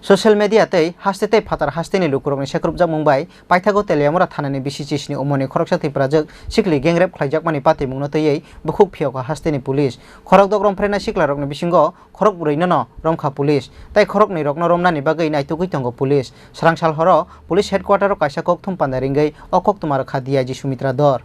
Social media tei haste tei phatar haste ni lukurokni sekrupjak mungbai Paithago Teliamora thanani bisi chisni umoni khoroksa tei prajak sikli gengrep khlaijak Patimungno tei Bukhok Phiyokha haste ni police khorok dok romfrena siklarokni bisingo khorok bureino no romkha police tei khorokni rokno romnani bagui naitugui tongo police srangsal horo police headquarter o kaisa kokthum pandaringei o koktumar kha DIG Sumitra Dor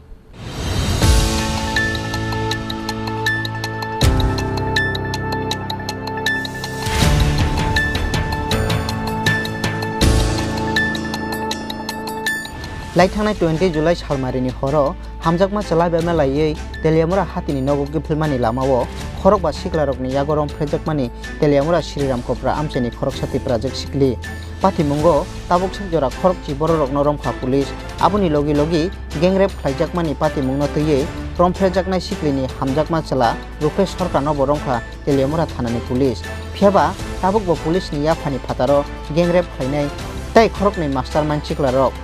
Laithangna 20 July salmarini horo hamjakma chalai bemelai Teliamora hatini nogo gifilmani lamao khorok ba siklarokni yagorom phrejakmani Teliamora Sriram Kopra amcheni khorok sati project sikli Patimungno tabuk sakjora khorok chi bororokno romkha police aboni logi gengrep khlaijakmani Patimungno tei romphrejaknai siklini hamjakma chala rupe sorkarno borongkha Teliamora thanani police phiaba tabuk bo police ni yaphani phataro gengrep khlainai tei khorokni mastermind siklarok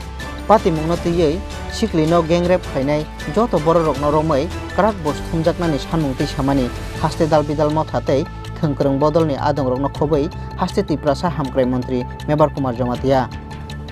Patimungno tei siklino gengrep khainai joto bororokno romai karak bos thumjaknani sanmung tei samani haste dal bidal motha tei thongkrong bodolni adongrokno khobai haste Tripura hamkrai mantri Mebar Kumar Jomatia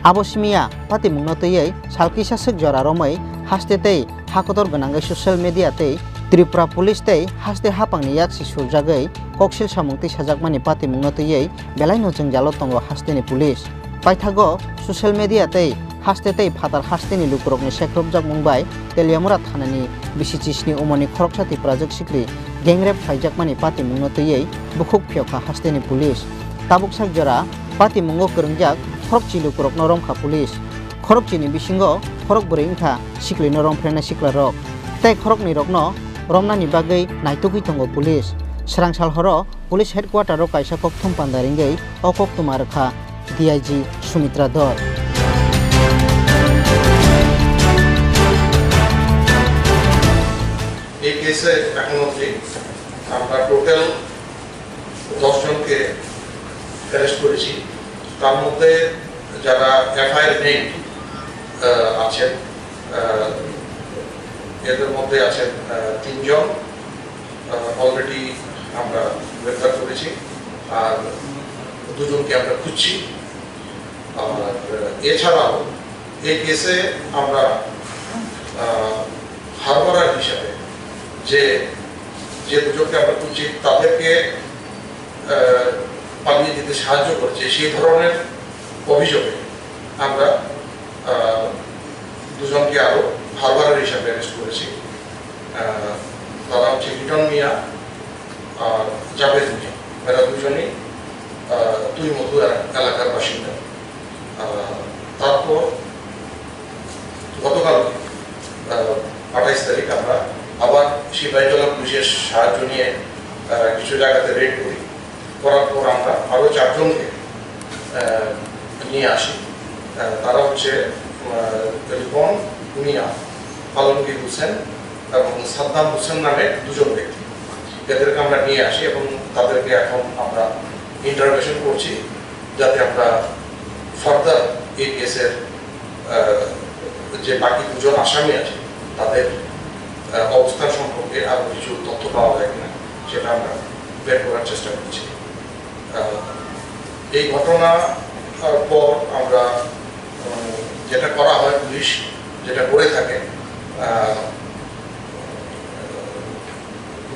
abo simia Patimungno tei salkisa sek jora romai haste tei hakotor ganangai social media tei Tripura police tei haste hapangni yaksi surjagai koksil samung tei sajakmani Patimungno tei belai no jengjalo tongo haste ni police Paithago social media tei haste tei phatar haste ni lukurokni sekrupjak mungbai Teliamora thanani bisi chisni umoni khoroksa tei project sikri gengrep khlaijakmani Patimungno tei Bukhok Phiyokha haste ni police tabuk sakjora Patimungno kwrwngjak khorokchi lukurokno romkha police khorokchini bisingo khorok burei wngkha siklino romfrena siklarok tei khorokni rokno romnani bagui naitugui tongo police srangsal horo police headquarter o kaisa kokthum pandaringei o koktumar kha DIG Sumitra Dor এই কেসে এখন অবধি আমরা total 10 জনকে arrest করেছি তার মধ্যে যারা এফআইআর নেই আছেন এদের মধ্যে আছেন 3 জন অলরেডি আমরা গ্রেফতার করেছি আর 2 জনকে আমরা খুঁজছি আর এছাড়াও এই কেসে আমরা হারবারার হিসাবে যে 2 জনকে আমরা খুঁজছি তাদেরকে পালিয়ে যেতে সাহায্য করছে সেই ধরনের অভিযোগে আমরা 2 জনকে আরো হারবারার হিসাবে অ্যারেস্ট করেছি তারা হচ্ছে লিটন মিয়া আর জাভেদ মিয়া এরা 2 জনই তুই মধু এলাকার বাসিন্দা তারপর গতকাল 28 তারিখ আমরা আবার সিপাহীজলা পুলিশের সাহায্য নিয়ে কিছু জায়গাতে রেড করার পর আমরা আরো 4 জনকে নিয়ে আসি তারা হচ্ছে রিপন মিয়া আলমগীর হোসেন এবং সাদ্দাম হোসেন নামে 2 জন ব্যক্তি এদেরকে আমরা নিয়ে আসি এবং তাদেরকে এখন আমরা ইন্টারোগেশন করছি যাতে আমরা ফার্দার এই কেসের যে বাকি 2 জন আসামি আছে তাদের অবস্থান সম্পর্কে আরো কিছু তথ্য পাওয়া যায় কিনা সেটা আমরা বের করার চেষ্টা করছি এই ঘটনা পর আমরা যেটা করা হয় পুলিশ যেটা করে থাকে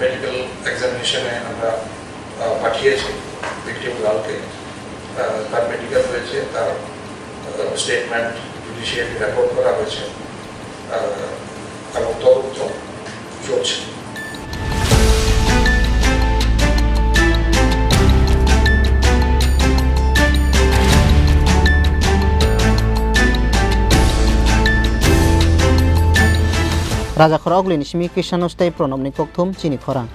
মেডিকেল এক্সামিনেশনে আমরা পাঠিয়েছি ভিকটিম গার্লকে তার মেডিকেল হয়েছে তার স্টেটমেন্ট জুডিশিয়ারি রেকর্ড করা হয়েছে এবং তদন্ত চলছে Raja Khorang Oglini Simi Kishanostai Pronobni Kokthum Chini Khorang